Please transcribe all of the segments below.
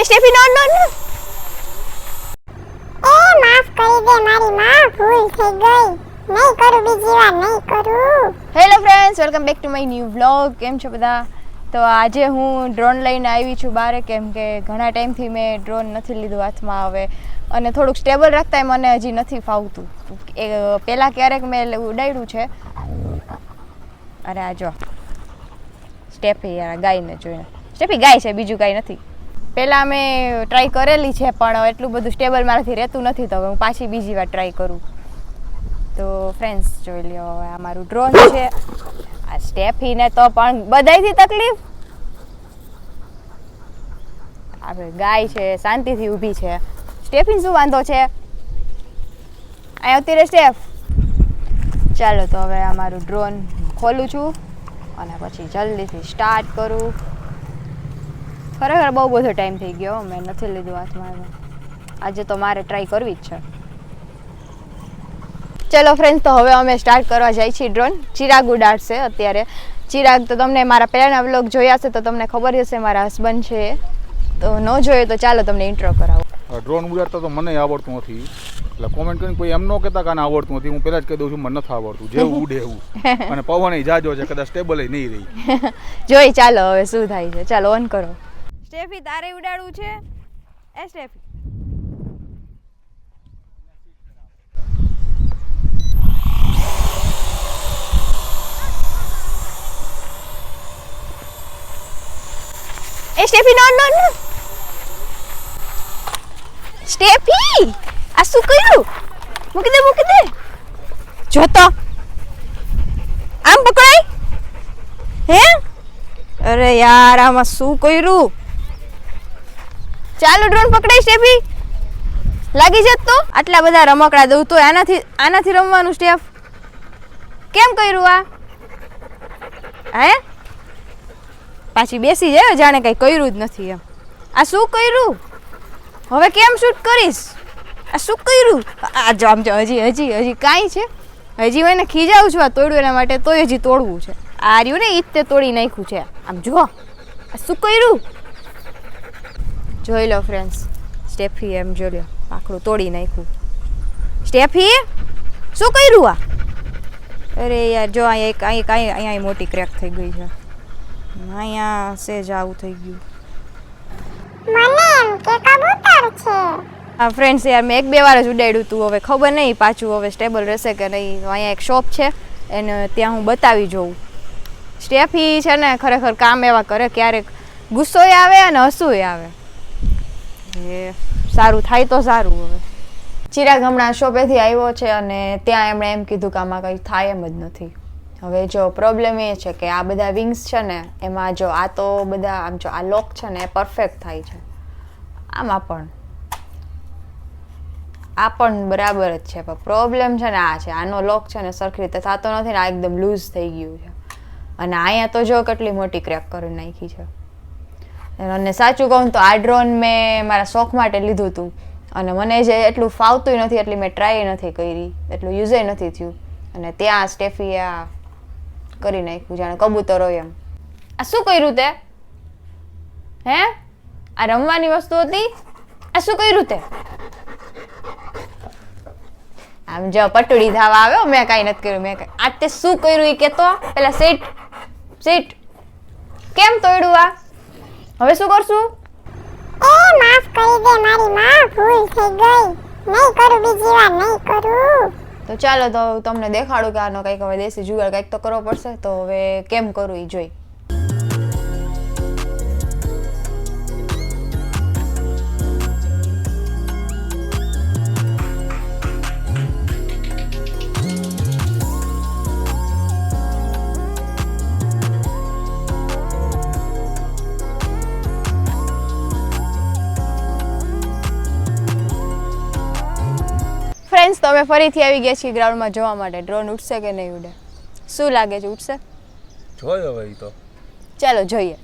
એ સ્ટેફી નો નો નો એ માફ કરી દે મારી માં, ભૂલ થઈ ગઈ. નહીં કરું બીજી વાર, નહીં કરું. Hello friends, welcome back to my new vlog. કેમ છો બધા? તો આજે હું ડ્રોન લઈને આવી છું બહાર, કેમ કે ઘણા ટાઈમથી મેં ડ્રોન નથી લીધું હાથમાં હવે, અને થોડુંક સ્ટેબલ રાખતા મને હજી નથી ફાવતું. પહેલાં ક્યારેક મેં ઉડાડ્યું છે. અરે આ જો સ્ટેફી, યાર ગાયને જોઈને સ્ટેફી ગાય છે, બીજું કાંઈ નથી. પહેલાં મેં ટ્રાય કરેલી છે પણ એટલું બધું સ્ટેબલ મારાથી રહેતું નથી, તો હવે હું પાછી બીજી વાર ટ્રાય કરું. તો ફ્રેન્ડ્સ જોઈ લ્યો, હવે આ મારું ડ્રોન છે. આ સ્ટેફીને તો પણ બધાયથી તકલીફ. આપણે ગાય છે, શાંતિથી ઊભી છે. સ્ટેફીને શું વાંધો છે? અહીં આવતી રહે સ્ટેફ. ચાલો તો હવે આ મારું ડ્રોન ખોલું છું અને પછી જલ્દીથી સ્ટાર્ટ કરું. ખરેખર બહુ બધો ટાઈમ થઈ ગયો, મેં નથી લીધું હાથમાં. આજે તો મારે ટ્રાય કરવી જ છે. ચલો ફ્રેન્ડ્સ, તો હવે અમે સ્ટાર્ટ કરવા જઈએ છીએ ડ્રોન. ચિરાગ ઉડાડશે અત્યારે. ચિરાગ તો તમને મારા પહેલાંના વ્લોગ જોયા છે તો તમને ખબર હશે, મારા હસબન્ડ છે. તો ન જોયો તો ચાલો તમને ઇન્ટ્રો કરાવો. ડ્રોન ઉડાડતા તો મને આવડતું નથી, એટલે કોમેન્ટ કરીને કોઈ એમ ન કહેતા કે આને આવડતું નથી. હું પહેલાં જ કહી દઉં છું, મને નથી આવડતું. જેવું ઉડે એવું. અને પવન જાજો છે, કદાચ સ્ટેબલ નહીં રહી. જોઈ ચાલો હવે શું થાય છે. ચાલો ઓન કરો. સ્ટેફી તારે ઉડાડવું છે? એ સ્ટેફી એ સ્ટેફી નો નો નો સ્ટેફી, આ શું કર્યું? મૂકી દે, મૂકી દે. જો તો આમ પકડાય હે? અરે યાર, આમાં શું કર્યું? ચાલો ડ્રોન પકડાય સ્ટેફી. લાગી જત તો. આટલા બધા રમકડા દઉં તો આનાથી રમવાનું સ્ટેફ કેમ કર્યું આ? હે પાછી બેસી જાય જાણે કઈ કર્યું જ નથી એમ. આ શું કર્યું? હવે કેમ શૂટ કરીશ? આ શું કર્યું? આ જો આમ જો, હજી કાંઈ છે. હજી હું એને ખીજાવું છું આ તોડવું એના માટે, તોય હજી તોડવું છે. આ રહ્યું ને ઈ તે તોડી નાખ્યું છે. આમ જો આ શું કર્યું? જોઈ લો ફ્રેન્ડ્સ, સ્ટેફી એમ જોઈ લો, આખડું તોડી નાખ્યું. સ્ટેફી શું કર્યું આ? અરે યાર જો અહીંયા મોટી ક્રેક થઈ ગઈ છે. અહીંયા સેજ આવું થઈ ગયું. મને એમ કે કબૂતર છે. હા ફ્રેન્ડ્સ, યાર મેં 1-2 વાર જ ઉડાડ્યું હતું. હવે ખબર નહીં પાછું હવે સ્ટેબલ રહેશે કે નહીં. અહીંયા એક શોપ છે એને ત્યાં હું બતાવી જોઉં. સ્ટેફી છે ને ખરેખર કામ એવા કરે, ક્યારેક ગુસ્સોય આવે અને હસુંય આવે. એ સારું થાય તો સારું. હવે ચિરાગ હમણાં શોપેથી આવ્યો છે અને ત્યાં એમણે એમ કીધું કે આમાં કંઈ થાય એમ જ નથી. હવે જો પ્રોબ્લેમ એ છે કે આ બધા વિંગ્સ છે ને એમાં જો આ તો બધા આમ જો આ લોક છે ને એ પરફેક્ટ થાય છે. આમાં પણ બરાબર જ છે, પણ પ્રોબ્લેમ છે ને આ છે, આનો લોક છે ને સરખી રીતે થતો નથી ને આ એકદમ લૂઝ થઈ ગયું છે. અને અહીંયા તો જો કેટલી મોટી ક્રેક કરી નાખી છે. અને સાચું કહું તો આ ડ્રોન મેં મારા શોખ માટે લીધું હતું અને મને જે એટલું ફાવતું નથી એટલી મેં ટ્રાય નથી કરી, એટલું યુઝ નથી થયું. અને ત્યાં સ્ટેફી આ કરી નાખ્યું જાણે કબૂતર હોય એમ. આ શું કર્યું તે? હે આ રમવાની વસ્તુ હતી, આ શું કર્યું તે? આમ જો પટડી ધાવા આવ્યો, મેં કાંઈ નથી કર્યું. મેં આ તે શું કર્યું એ કે તો પેલા સીટ કેમ તોડ્યું આ? હવે શું કરશું? એ માફ કરી દે મારી માં, ભૂલ થઈ ગઈ. નહીં કરું બીજી વાર, નહીં કરું. તો ચાલો તો તમને દેખાડું કે આનો કંઈક હવે દેશી જુગાડ કંઈક તો કરવો પડશે. તો હવે કેમ કરું એ જોઈ. ફ્રેન્ડ્સ, તો અમે ફરીથી આવી ગયા છીએ ગ્રાઉન્ડમાં જોવા માટે ડ્રોન ઉડશે કે નહીં ઉડે. શું લાગે છે, ઉડશે? જોયો હવે તો. ચાલો જોઈએ.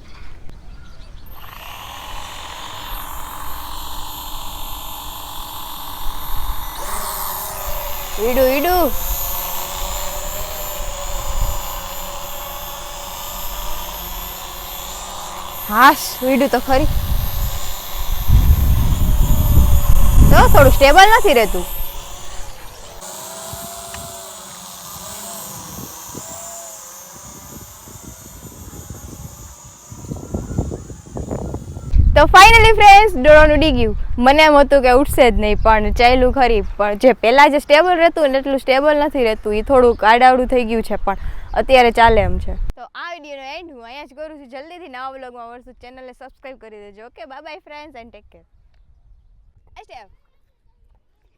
ઈડું હાશ, ઈડું તો ખરી. થોડું સ્ટેબલ નથી રહેતું. તો ફાઇનલી ફ્રેન્ડ્સ ડોળાનું ઉડી ગયું. મને એમ હતું કે ઉઠશે જ નહીં, પણ ચાલ્યું ખરી. પણ જે પહેલાં જે સ્ટેબલ રહેતું ને એટલું સ્ટેબલ નથી રહેતું, એ થોડુંક આડાવડું થઈ ગયું છે, પણ અત્યારે ચાલે એમ છે. તો આ વિડીયોનો એન્ડ હું અહીંયા જ કરું છું. જલ્દીથી નવા વ્લોગમાં મળશું. ચેનલને સબસ્ક્રાઈબ કરી દેજો. Okay, bye bye friends and take care.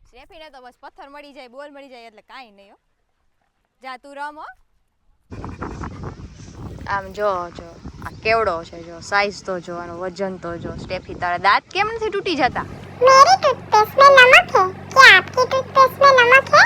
સ્ટેફીને તો બસ પથ્થર મળી જાય, બોલ મળી જાય એટલે કાંઈ નહીં. હો જા તું રમ. હો આમ જો આ કેવડો છે, જો સાઈઝ તો જો, આનો વજન તો જો. સ્ટેફી તારા દાંત કેમ નથી તૂટી જતા? मेरी टूथपेस्ट में नमक है क्या आपकी टूथपेस्ट में नमक है